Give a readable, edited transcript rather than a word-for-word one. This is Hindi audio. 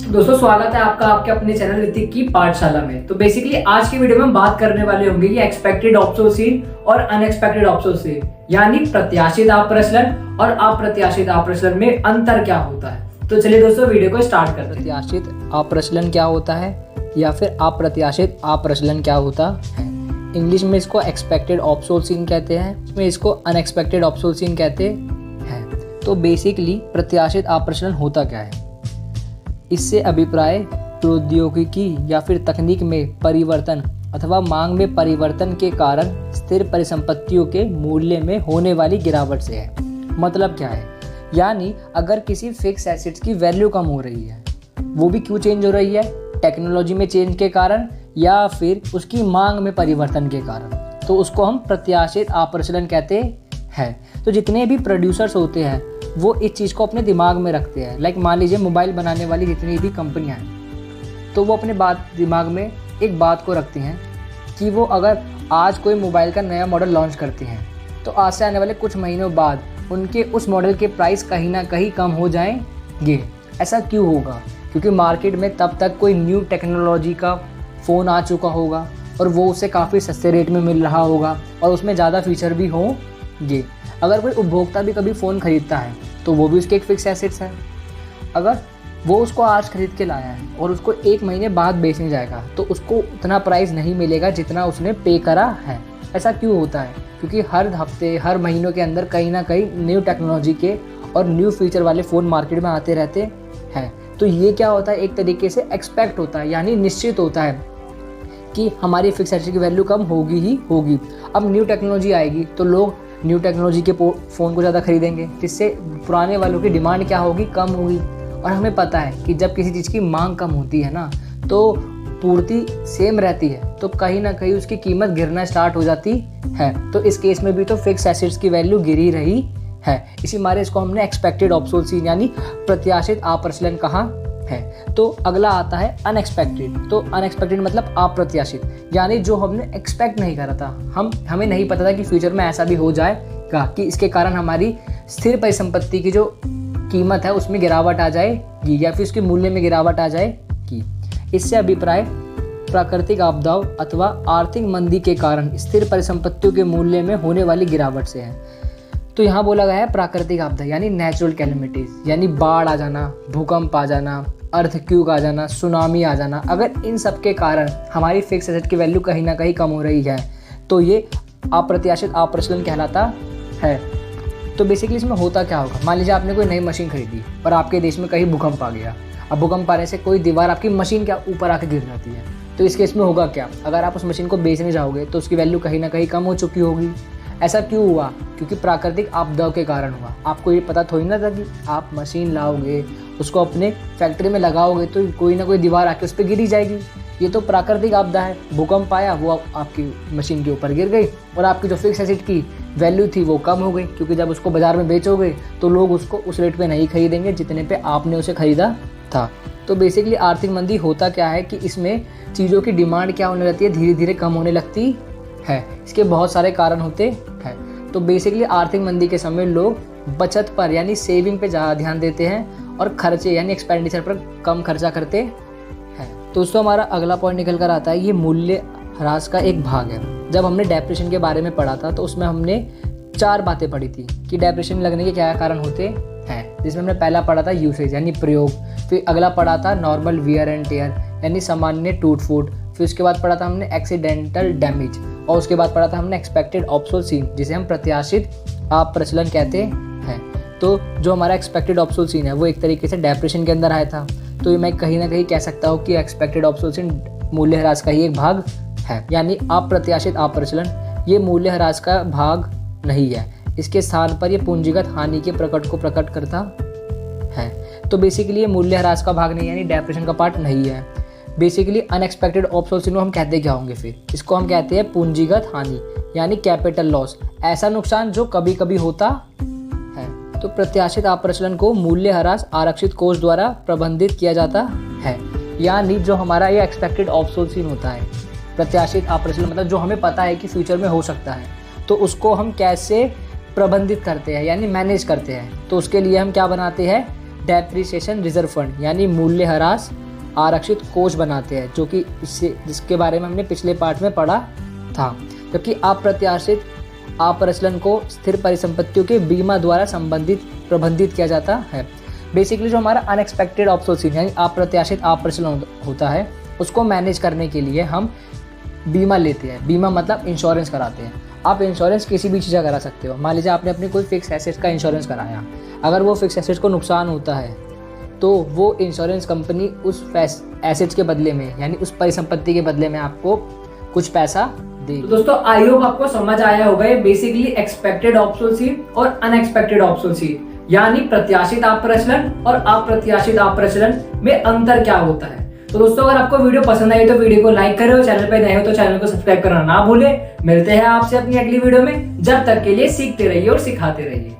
दोस्तों स्वागत है आपका आपके अपने चैनल ऋतिक की पाठशाला में। तो बेसिकली आज की वीडियो में हम बात करने वाले होंगे कि एक्सपेक्टेड ऑब्सोल्यूशन और अनएक्सपेक्टेड ऑब्सोल्यूशन यानी प्रत्याशित अपप्रचलन और अप्रत्याशित अपप्रचलन में अंतर क्या होता है। तो चलिए दोस्तों वीडियो को स्टार्ट करते हैं। प्रत्याशित अपप्रचलन क्या होता है या फिर अप्रत्याशित अपप्रचलन क्या होता है। इंग्लिश में इसको एक्सपेक्टेड ऑब्सोल्यूशन कहते हैं, इसमें इसको अनएक्सपेक्टेड ऑब्सोल्यूशन कहते हैं। तो बेसिकली प्रत्याशित अपप्रचलन होता क्या है, इससे अभिप्राय प्रौद्योगिकी या फिर तकनीक में परिवर्तन अथवा मांग में परिवर्तन के कारण स्थिर परिसंपत्तियों के मूल्य में होने वाली गिरावट से है। मतलब क्या है, यानी अगर किसी फिक्स एसेट्स की वैल्यू कम हो रही है, वो भी क्यों चेंज हो रही है, टेक्नोलॉजी में चेंज के कारण या फिर उसकी मांग में परिवर्तन के कारण, तो उसको हम प्रत्याशित अपप्रचलन कहते हैं। तो जितने भी प्रोड्यूसर्स होते हैं वो इस चीज़ को अपने दिमाग में रखते हैं। लाइक मान लीजिए मोबाइल बनाने वाली जितनी भी कंपनियां हैं, तो वो अपने दिमाग में एक बात को रखती हैं कि वो अगर आज कोई मोबाइल का नया मॉडल लॉन्च करती हैं तो आज से आने वाले कुछ महीनों बाद उनके उस मॉडल के प्राइस कहीं ना कहीं कम हो जाएंगे। ऐसा क्यों होगा, क्योंकि मार्केट में तब तक कोई न्यू टेक्नोलॉजी का फ़ोन आ चुका होगा और वो उसे काफ़ी सस्ते रेट में मिल रहा होगा और उसमें ज़्यादा फीचर भी होंगे। अगर कोई उपभोक्ता भी कभी फ़ोन ख़रीदता है तो वो भी उसके एक फिक्स एसेट्स है। अगर वो उसको आज खरीद के लाया है और उसको एक महीने बाद बेचने जाएगा तो उसको उतना प्राइस नहीं मिलेगा जितना उसने पे करा है। ऐसा क्यों होता है, क्योंकि हर हफ्ते हर महीनों के अंदर कहीं ना कहीं न्यू टेक्नोलॉजी के और न्यू फीचर वाले फ़ोन मार्केट में आते रहते हैं। तो ये क्या होता है, एक तरीके से एक्सपेक्ट होता है, यानी निश्चित होता है कि हमारी फिक्स एसेट की वैल्यू कम होगी ही होगी। अब न्यू टेक्नोलॉजी आएगी तो लोग न्यू टेक्नोलॉजी के फ़ोन को ज़्यादा खरीदेंगे, जिससे पुराने वालों की डिमांड क्या होगी, कम होगी। और हमें पता है कि जब किसी चीज़ की मांग कम होती है ना तो पूर्ति सेम रहती है, तो कहीं ना कहीं उसकी कीमत गिरना स्टार्ट हो जाती है। तो इस केस में भी तो फिक्स एसेट्स की वैल्यू गिरी रही है। इसी मारे इसको हमने एक्सपेक्टेड ऑब्सोल्यूशन यानी प्रत्याशित अपप्रचलन कहा है। तो अगला आता है अनएक्सपेक्टेड। तो अनएक्सपेक्टेड मतलब अप्रत्याशित, यानी जो हमने एक्सपेक्ट नहीं करा था, हमें नहीं पता था कि फ्यूचर में ऐसा भी हो जाएगा कि इसके कारण हमारी स्थिर परिसंपत्ति की जो कीमत है उसमें गिरावट आ जाएगी या फिर उसके मूल्य में गिरावट आ जाएगी। इससे अभिप्राय प्राकृतिक आपदाओं अथवा आर्थिक मंदी के कारण स्थिर परिसंपत्तियों के मूल्य में होने वाली गिरावट से है। तो यहाँ बोला गया है प्राकृतिक आपदा यानी नेचुरल कैलेमिटीज, यानी बाढ़ आ जाना, भूकंप आ जाना, अर्थक्वेक आ जाना, सुनामी आ जाना। अगर इन सब के कारण हमारी फिक्स एसेट की वैल्यू कहीं ना कहीं कम हो रही है तो ये अप्रत्याशित अपप्रचलन कहलाता है। तो बेसिकली इसमें होता क्या होगा, मान लीजिए आपने कोई नई मशीन खरीदी और आपके देश में कहीं भूकंप आ गया। अब भूकंप आने से कोई दीवार आपकी मशीन के ऊपर आके गिर जाती है, तो इस केस में होगा क्या, अगर आप उस मशीन को बेचने जाओगे तो उसकी वैल्यू कहीं ना कहीं कम हो चुकी होगी। ऐसा क्यों हुआ, क्योंकि प्राकृतिक आपदाओं के कारण हुआ। आपको ये पता थोड़ी ना था कि आप मशीन लाओगे, उसको अपने फैक्ट्री में लगाओगे तो कोई ना कोई दीवार आके उस पर गिरी जाएगी। ये तो प्राकृतिक आपदा है, भूकंप आया, वो आपकी मशीन के ऊपर गिर गई और आपकी जो फिक्स एसेट की वैल्यू थी वो कम हो गई, क्योंकि जब उसको बाजार में बेचोगे तो लोग उसको उस रेट पे नहीं खरीदेंगे जितने पे आपने उसे खरीदा था। तो बेसिकली आर्थिक मंदी होता क्या है कि इसमें चीज़ों की डिमांड क्या होने लगती है, धीरे धीरे कम होने लगती है। इसके बहुत सारे कारण होते हैं। तो बेसिकली आर्थिक मंदी के समय लोग बचत पर यानी सेविंग पे ज़्यादा ध्यान देते हैं और खर्चे यानी एक्सपेंडिचर पर कम खर्चा करते हैं। तो दोस्तों हमारा अगला पॉइंट निकल कर आता है, ये मूल्य ह्रास का एक भाग है। जब हमने डेप्रेशन के बारे में पढ़ा था तो उसमें हमने 4 बातें पढ़ी थी कि डेप्रेशन लगने के क्या कारण होते हैं, जिसमें हमने पहला पढ़ा था यूसेज यानी प्रयोग, फिर अगला पढ़ा था नॉर्मल वियर एंड टेयर यानी सामान्य टूट फूट, फिर उसके बाद पढ़ा था हमने एक्सीडेंटल डैमेज और उसके बाद पढ़ा था हमने एक्सपेक्टेड ऑब्सोल्यूशन जिसे हम प्रत्याशित अपप्रचलन कहते हैं। तो जो हमारा एक्सपेक्टेड ऑब्सोल्यूशन है वो एक तरीके से डेप्रेशन के अंदर आया था। तो ये मैं कहीं ना कहीं कह सकता हूँ कि एक्सपेक्टेड ऑब्सोल्यूशन मूल्य ह्रास का ही एक भाग है, यानी अप्रत्याशित अपप्रचलन ये मूल्य ह्रास का भाग नहीं है। इसके स्थान पर ये पूंजीगत हानि के प्रकट को प्रकट करता है। तो बेसिकली ये मूल्य ह्रास का भाग नहीं है, यानी डेप्रेशन का पार्ट नहीं है। बेसिकली अनएक्सपेक्टेड ऑब्सोल्यूशन हम कहते क्या होंगे, फिर इसको हम कहते हैं पूंजीगत हानि यानी कैपिटल लॉस, ऐसा नुकसान जो कभी कभी होता है। तो प्रत्याशित अपप्रचलन को मूल्य ह्रास आरक्षित कोष द्वारा प्रबंधित किया जाता है, यानी जो हमारा ये एक्सपेक्टेड ऑब्सोल्यूशन होता है, प्रत्याशित अपप्रचलन मतलब जो हमें पता है कि फ्यूचर में हो सकता है, तो उसको हम कैसे प्रबंधित करते हैं यानी मैनेज करते हैं। तो उसके लिए हम क्या बनाते हैं, डेप्रिसिएशन रिजर्व फंड यानी मूल्यह्रास आरक्षित कोष बनाते हैं, जो कि इससे जिसके बारे में हमने पिछले पार्ट में पढ़ा था। जबकि अप्रत्याशित अप्रचलन को स्थिर परिसंपत्तियों के बीमा द्वारा प्रबंधित किया जाता है। बेसिकली जो हमारा अनएक्सपेक्टेड ऑब्सोल्यूशन यानी अप्रत्याशित अप्रचलन होता है, उसको मैनेज करने के लिए हम बीमा लेते हैं। बीमा मतलब इंश्योरेंस कराते हैं। आप इंश्योरेंस किसी भी चीज़ का करा सकते हो। मान लीजिए आपने अपनी कोई फिक्स एसेट का इंश्योरेंस कराया, अगर वो फिक्स एसेट को नुकसान होता है तो वो इंश्योरेंस कंपनी उस एसेट्स के बदले में यानी उस परिसंपत्ति के बदले में आपको कुछ पैसा देगी। तो दोस्तों आई होप आपको समझ आया होगा ये बेसिकली एक्सपेक्टेड ऑब्सोल्यूशन और अनएक्सपेक्टेड ऑब्सोल्यूशन यानी प्रत्याशित अप्रचलन और अप्रत्याशित अप्रचलन में अंतर क्या होता है। तो दोस्तों अगर आपको वीडियो पसंद आई तो वीडियो को लाइक करें और चैनल पे नए हो तो चैनल को सब्सक्राइब करना ना भूलें। मिलते हैं आपसे अपनी अगली वीडियो में, जब तक के लिए सीखते रहिए और सिखाते रहिए।